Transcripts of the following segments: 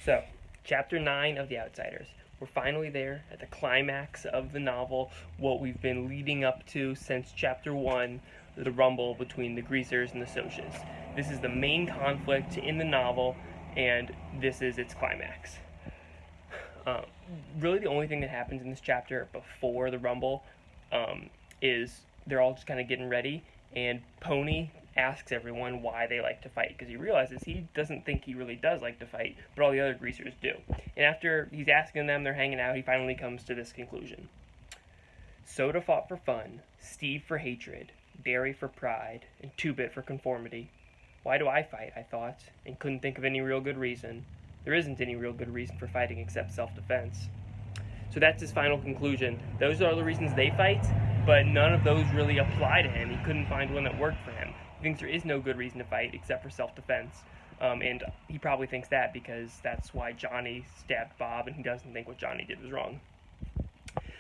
So, Chapter 9 of The Outsiders. We're finally there at the climax of the novel, what we've been leading up to since Chapter 1, the rumble between the Greasers and the Socias. This is the main conflict in the novel, and this is its climax. Really, the only thing that happens in this chapter before the rumble is they're all just kind of getting ready, and Pony asks everyone why they like to fight, because he realizes he doesn't think he really does like to fight, but all the other greasers do. And after he's asking them, they're hanging out, he finally comes to this conclusion. Soda fought for fun, Steve for hatred, Barry for pride, and Two-Bit for conformity. Why do I fight, I thought, and couldn't think of any real good reason. There isn't any real good reason for fighting except self-defense. So that's his final conclusion. Those are the reasons they fight, but none of those really apply to him. He couldn't find one that worked for him. He thinks there is no good reason to fight except for self-defense. And he probably thinks that because that's why Johnny stabbed Bob, and he doesn't think what Johnny did was wrong.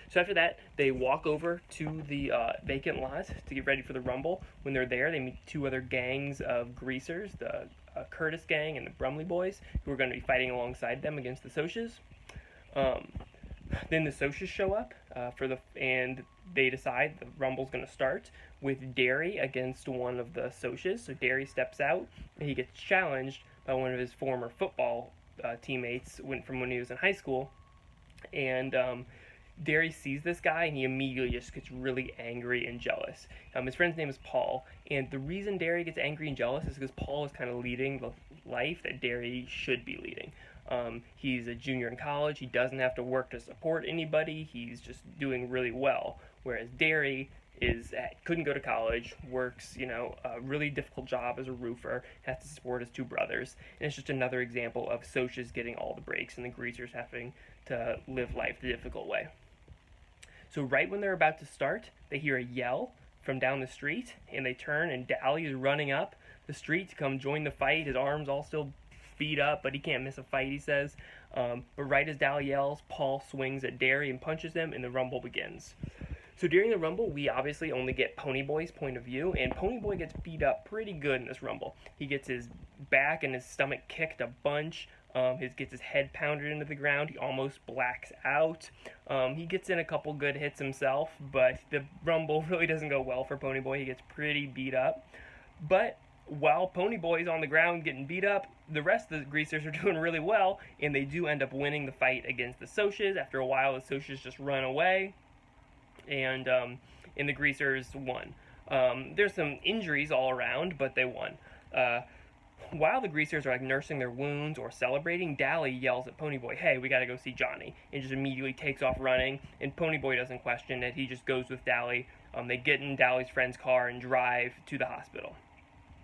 So after that, they walk over to the vacant lot to get ready for the rumble. When they're there, they meet two other gangs of greasers, the Curtis gang and the Brumley boys, who are going to be fighting alongside them against the Socias. Then the Socias show up and they decide the rumble's going to start with Derry against one of the Socias. So Derry steps out, and he gets challenged by one of his former football teammates from when he was in high school. And Derry sees this guy, and he immediately just gets really angry and jealous. His friend's name is Paul, and the reason Derry gets angry and jealous is because Paul is kind of leading the life that Derry should be leading. He's a junior in college. He doesn't have to work to support anybody. He's just doing really well. Whereas Derry couldn't go to college, works, a really difficult job as a roofer, has to support his two brothers. And it's just another example of Socias getting all the breaks and the greasers having to live life the difficult way. So right when they're about to start, they hear a yell from down the street, and they turn, and Dally is running up the street to come join the fight. His arm's all still beat up, but he can't miss a fight, he says. But right as Dally yells, Paul swings at Derry and punches him, and the rumble begins. So during the rumble, we obviously only get Ponyboy's point of view, and Ponyboy gets beat up pretty good in this rumble. He gets his back and his stomach kicked a bunch. He gets his head pounded into the ground. He almost blacks out. He gets in a couple good hits himself, but the rumble really doesn't go well for Ponyboy. He gets pretty beat up. But while Ponyboy is on the ground getting beat up, the rest of the greasers are doing really well, and they do end up winning the fight against the Socias. After a while, the Socias just run away, and the greasers won. There's some injuries all around, but they won. While the greasers are nursing their wounds or celebrating, Dally yells at Ponyboy, "Hey, we gotta go see Johnny," and just immediately takes off running, and Ponyboy doesn't question it. He just goes with Dally. They get in Dally's friend's car and drive to the hospital.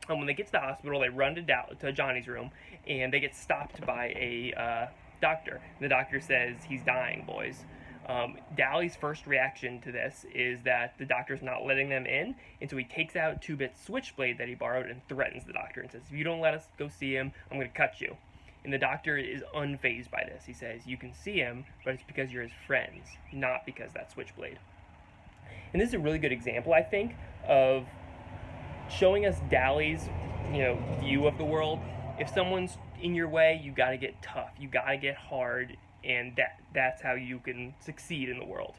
When they get to the hospital, they run to Johnny's room, and they get stopped by a doctor. The doctor says, "He's dying, boys." Dally's first reaction to this is that the doctor's not letting them in, and so he takes out Two-Bit's switchblade that he borrowed and threatens the doctor and says, "If you don't let us go see him, I'm going to cut you." And the doctor is unfazed by this. He says, "You can see him, but it's because you're his friends, not because that switchblade." And this is a really good example, I think, of showing us Dally's, view of the world. If someone's in your way, you got to get tough. You got to get hard, and that's how you can succeed in the world.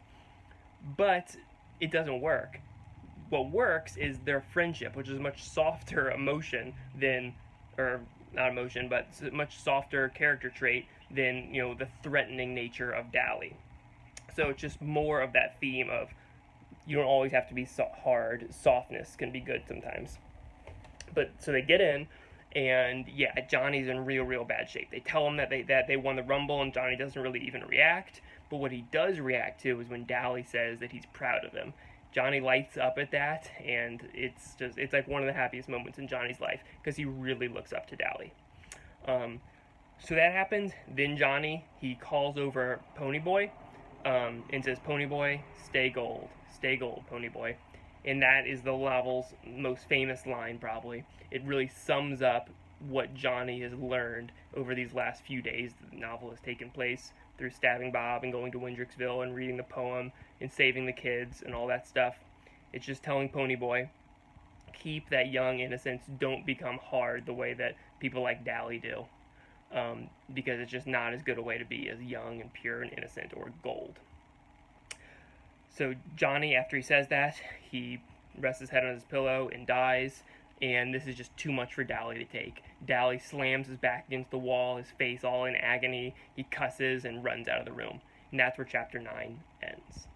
But it doesn't work. What works is their friendship, which is a much softer emotion than, or not emotion, but a much softer character trait than, the threatening nature of Dally. So it's just more of that theme of you don't always have to be hard. Softness can be good sometimes. But so they get in, and yeah, Johnny's in real bad shape. They tell him that they won the rumble, and Johnny doesn't really even react. But what he does react to is when Dally says that he's proud of him. Johnny lights up at that, and it's like one of the happiest moments in Johnny's life because he really looks up to Dally. So that happens. Then Johnny, he calls over Ponyboy and says, "Ponyboy, stay gold, Ponyboy." And that is the novel's most famous line, probably. It really sums up what Johnny has learned over these last few days that the novel has taken place through stabbing Bob and going to Windricksville and reading the poem and saving the kids and all that stuff. It's just telling Ponyboy, keep that young innocence, don't become hard the way that people like Dally do. because it's just not as good a way to be as young and pure and innocent or gold. So Johnny, after he says that, he rests his head on his pillow and dies, and this is just too much for Dally to take. Dally slams his back against the wall, his face all in agony. He cusses and runs out of the room. And that's where chapter 9 ends.